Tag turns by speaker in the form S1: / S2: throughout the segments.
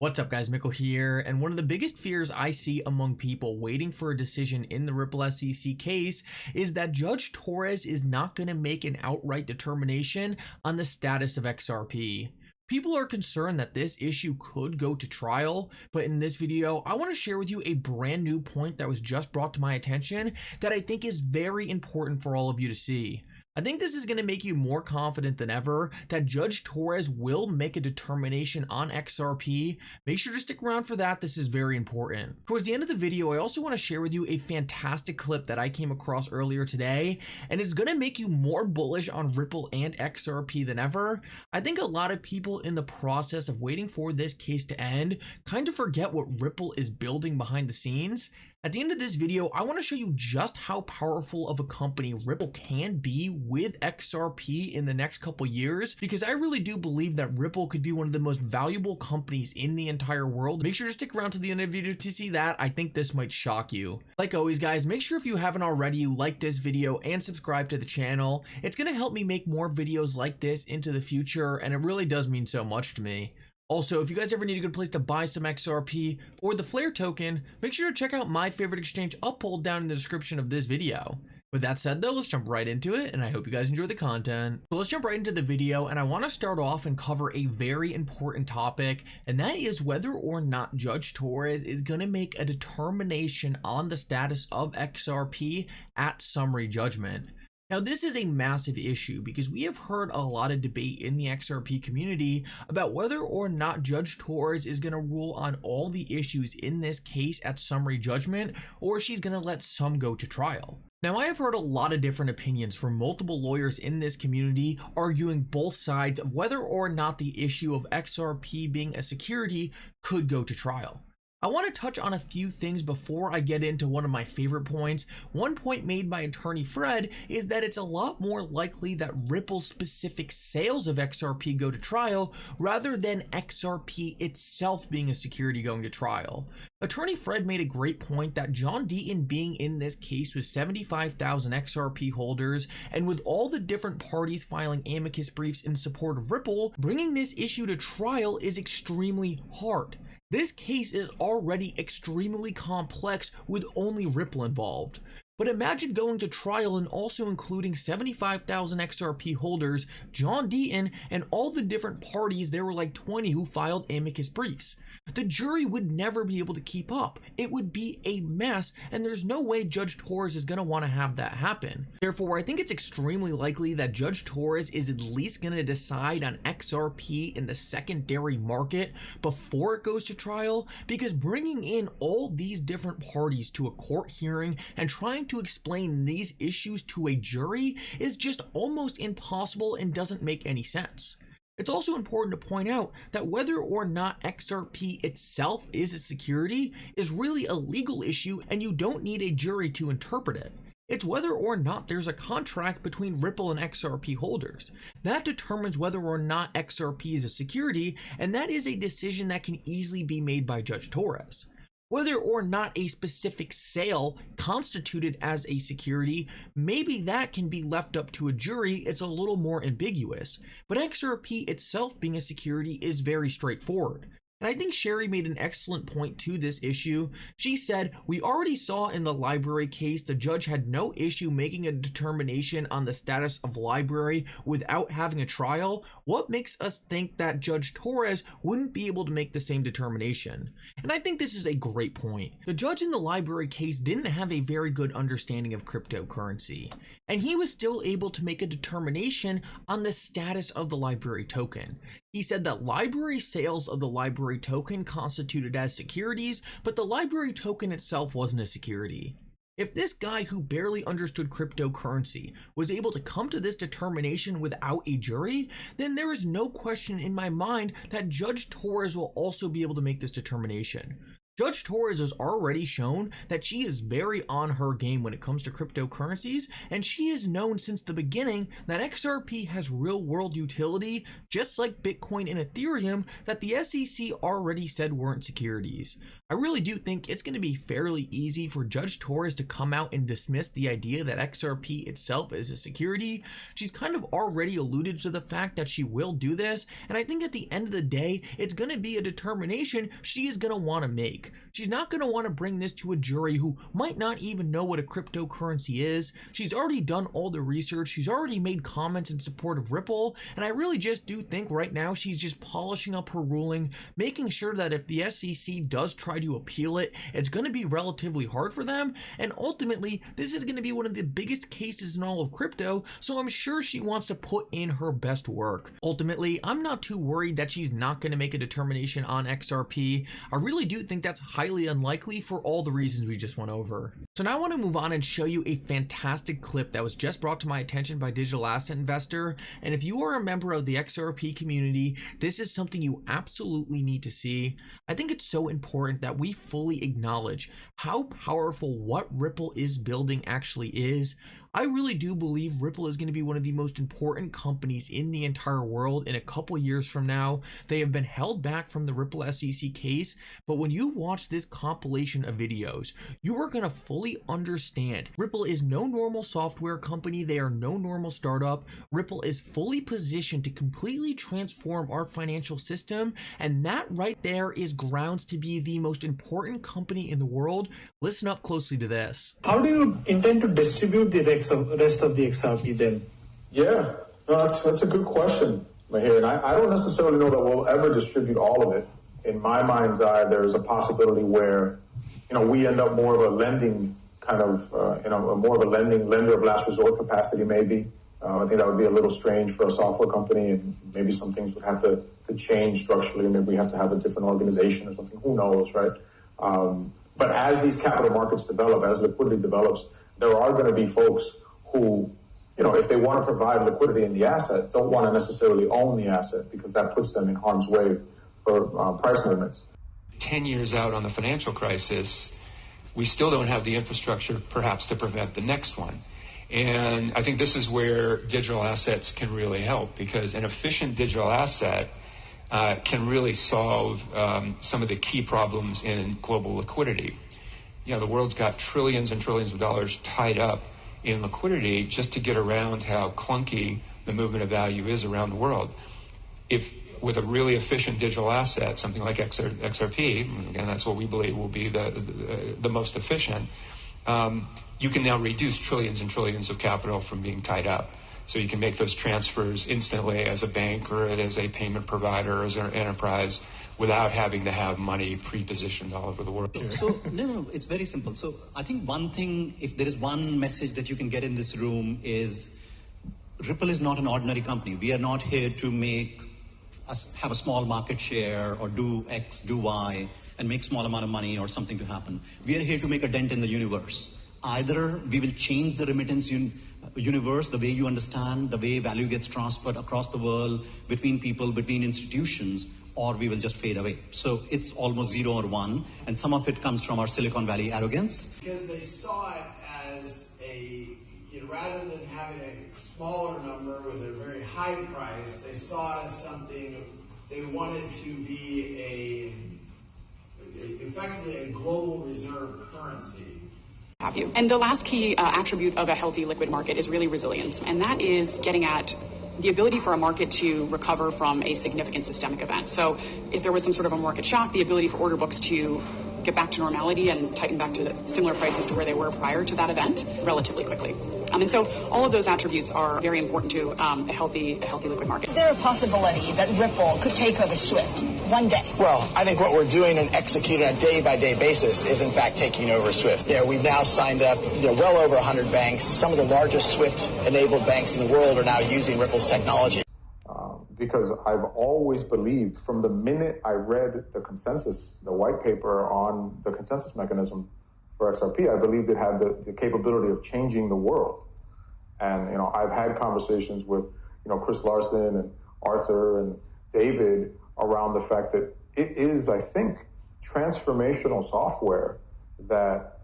S1: What's up guys, Mickle here, and one of the biggest fears I see among people waiting for a decision in the Ripple SEC case is that Judge Torres is not going to make an outright determination on the status of XRP. People are concerned that this issue could go to trial, but in this video, I want to share with you a brand new point that was just brought to my attention that I think is very important for all of you to see. I think this is going to make you more confident than ever that Judge Torres will make a determination on XRP. Make sure to stick around for that. This is very important. Towards the end of the video, I also want to share with you a fantastic clip that I came across earlier today, and it's going to make you more bullish on Ripple and XRP than ever. I think a lot of people in the process of waiting for this case to end kind of forget what Ripple is building behind the scenes. At the end of this video, I want to show you just how powerful of a company Ripple can be with XRP in the next couple years, because I really do believe that Ripple could be one of the most valuable companies in the entire world. Make sure to stick around to the end of the video to see that. I think this might shock you. Like always guys, make sure if you haven't already, you like this video and subscribe to the channel. It's going to help me make more videos like this into the future, and it really does mean so much to me. Also, if you guys ever need a good place to buy some XRP or the Flare token, make sure to check out my favorite exchange Uphold down in the description of this video. With that said though, let's jump right into it, and I hope you guys enjoy the content. So let's jump right into the video, and I want to start off and cover a very important topic, and that is whether or not Judge Torres is going to make a determination on the status of XRP at summary judgment. Now, this is a massive issue because we have heard a lot of debate in the XRP community about whether or not Judge Torres is going to rule on all the issues in this case at summary judgment, or she's going to let some go to trial. Now, I have heard a lot of different opinions from multiple lawyers in this community arguing both sides of whether or not the issue of XRP being a security could go to trial. I want to touch on a few things before I get into one of my favorite points. One point made by attorney Fred is that it's a lot more likely that Ripple's specific sales of XRP go to trial rather than XRP itself being a security going to trial. Attorney Fred made a great point that John Deaton being in this case with 75,000 XRP holders, and with all the different parties filing amicus briefs in support of Ripple, bringing this issue to trial is extremely hard. This case is already extremely complex with only Ripple involved. But imagine going to trial and also including 75,000 XRP holders, John Deaton, and all the different parties. There were like 20 who filed amicus briefs. The jury would never be able to keep up. It would be a mess, and there's no way Judge Torres is going to want to have that happen. Therefore, I think it's extremely likely that Judge Torres is at least going to decide on XRP in the secondary market before it goes to trial, because bringing in all these different parties to a court hearing and trying to explain these issues to a jury is just almost impossible and doesn't make any sense. It's also important to point out that whether or not XRP itself is a security is really a legal issue, and you don't need a jury to interpret it. It's whether or not there's a contract between Ripple and XRP holders. That determines whether or not XRP is a security, and that is a decision that can easily be made by Judge Torres. Whether or not a specific sale constituted as a security, maybe that can be left up to a jury. It's a little more ambiguous, but XRP itself being a security is very straightforward. And I think Sherry made an excellent point to this issue. She said, "We already saw in the library case the judge had no issue making a determination on the status of library without having a trial. What makes us think that Judge Torres wouldn't be able to make the same determination?" And I think this is a great point. The judge in the library case didn't have a very good understanding of cryptocurrency, and he was still able to make a determination on the status of the library token. He said that library sales of the library token constituted as securities, but the library token itself wasn't a security. If this guy who barely understood cryptocurrency was able to come to this determination without a jury, then there is no question in my mind that Judge Torres will also be able to make this determination. Judge Torres has already shown that she is very on her game when it comes to cryptocurrencies, and she has known since the beginning that XRP has real-world utility, just like Bitcoin and Ethereum that the SEC already said weren't securities. I really do think it's going to be fairly easy for Judge Torres to come out and dismiss the idea that XRP itself is a security. She's kind of already alluded to the fact that she will do this, and I think at the end of the day, it's going to be a determination she is going to want to make. She's not going to want to bring this to a jury who might not even know what a cryptocurrency is. She's already done all the research. She's already made comments in support of Ripple. And I really just do think right now she's just polishing up her ruling, making sure that if the SEC does try to appeal it, it's going to be relatively hard for them. And ultimately, this is going to be one of the biggest cases in all of crypto. So I'm sure she wants to put in her best work. Ultimately, I'm not too worried that she's not going to make a determination on XRP. I really do think that's highly unlikely for all the reasons we just went over. So now I want to move on and show you a fantastic clip that was just brought to my attention by Digital Asset Investor. And if you are a member of the XRP community, this is something you absolutely need to see. I think it's so important that we fully acknowledge how powerful what Ripple is building actually is. I really do believe Ripple is going to be one of the most important companies in the entire world in a couple years from now. They have been held back from the Ripple SEC case, but when you watch this compilation of videos, you are going to fully understand Ripple is no normal software company. They are no normal startup. Ripple is fully positioned to completely transform our financial system, and that right there is grounds to be the most important company in the world. Listen up closely to this.
S2: How do you intend to distribute the rest of the XRP then?
S3: Yeah, no, that's a good question, Mahir. And I don't necessarily know that we'll ever distribute all of it. In my mind's eye, there's a possibility where, we end up more of a lending kind of, more of a lender of last resort capacity maybe. I think that would be a little strange for a software company, and maybe some things would have to change structurally. Maybe we have to have a different organization or something. Who knows, right? But as these capital markets develop, as liquidity develops, there are going to be folks who, if they want to provide liquidity in the asset, don't want to necessarily own the asset because that puts them in harm's way for price movements.
S4: 10 years out on the financial crisis, we still don't have the infrastructure perhaps to prevent the next one. And I think this is where digital assets can really help, because an efficient digital asset can really solve some of the key problems in global liquidity. The world's got trillions and trillions of dollars tied up in liquidity just to get around how clunky the movement of value is around the world. If with a really efficient digital asset, something like XRP, again, that's what we believe will be the most efficient, you can now reduce trillions and trillions of capital from being tied up. So you can make those transfers instantly as a bank or as a payment provider or as an enterprise without having to have money pre-positioned all over the world.
S5: So, no, it's very simple. So I think one thing, if there is one message that you can get in this room, is Ripple is not an ordinary company. We are not here to have a small market share or do X, do Y, and make small amount of money or something to happen. We are here to make a dent in the universe. Either we will change the remittance universe, the way you understand, the way value gets transferred across the world, between people, between institutions, or we will just fade away. So it's almost 0 or 1, and some of it comes from our Silicon Valley arrogance.
S6: Because they saw it as rather than having a smaller number with a very high price, they saw it as something they wanted to be effectively a global reserve currency.
S7: And the last key attribute of a healthy liquid market is really resilience, and that is getting at the ability for a market to recover from a significant systemic event. So if there was some sort of a market shock, the ability for order books to get back to normality and tighten back to similar prices to where they were prior to that event relatively quickly. And so all of those attributes are very important to a healthy liquid market.
S8: Is there a possibility that Ripple could take over SWIFT one day?
S9: Well, I think what we're doing and executing on a day-by-day basis is, in fact, taking over SWIFT. We've now signed up well over 100 banks. Some of the largest SWIFT-enabled banks in the world are now using Ripple's technology.
S3: Because I've always believed, from the minute I read the consensus, the white paper on the consensus mechanism for XRP, I believed it had the capability of changing the world. And, I've had conversations with, Chris Larson and Arthur and David around the fact that it is, I think, transformational software that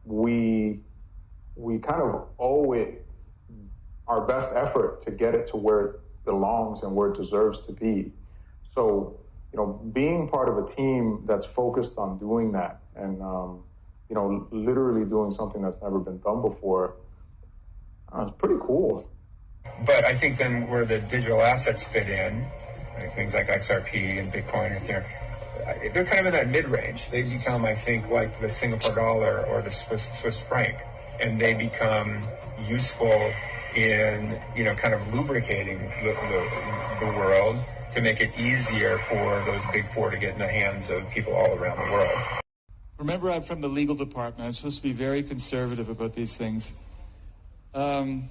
S3: we kind of owe it our best effort to get it to where it belongs and where it deserves to be. So, being part of a team that's focused on doing that and, literally doing something that's never been done before, it's pretty cool.
S4: But I think then where the digital assets fit in, like things like XRP and Bitcoin, they're kind of in that mid-range. They become, I think, like the Singapore dollar or the Swiss franc, and they become useful in, kind of lubricating the world to make it easier for those big four to get in the hands of people all around the world.
S10: Remember, I'm from the legal department. I'm supposed to be very conservative about these things. I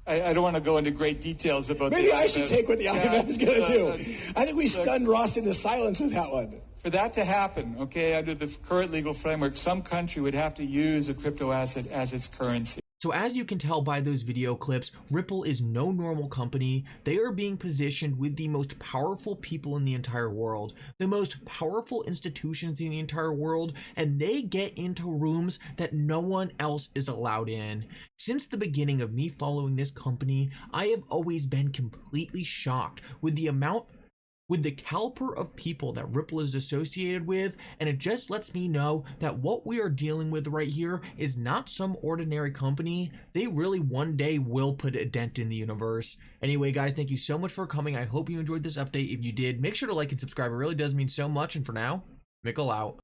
S10: don't want to go into great details about
S9: Maybe
S10: the
S9: I should take what the IMF is going to do. I think we stunned Ross into silence with that one.
S10: For that to happen, okay, under the current legal framework, some country would have to use a crypto asset as its currency.
S1: So as you can tell by those video clips, Ripple is no normal company. They are being positioned with the most powerful people in the entire world, the most powerful institutions in the entire world, and they get into rooms that no one else is allowed in. Since the beginning of me following this company, I have always been completely shocked with the caliber of people that Ripple is associated with, and it just lets me know that what we are dealing with right here is not some ordinary company. They really one day will put a dent in the universe. Anyway, guys, thank you so much for coming. I hope you enjoyed this update. If you did, make sure to like and subscribe. It really does mean so much. And for now, Mickle out.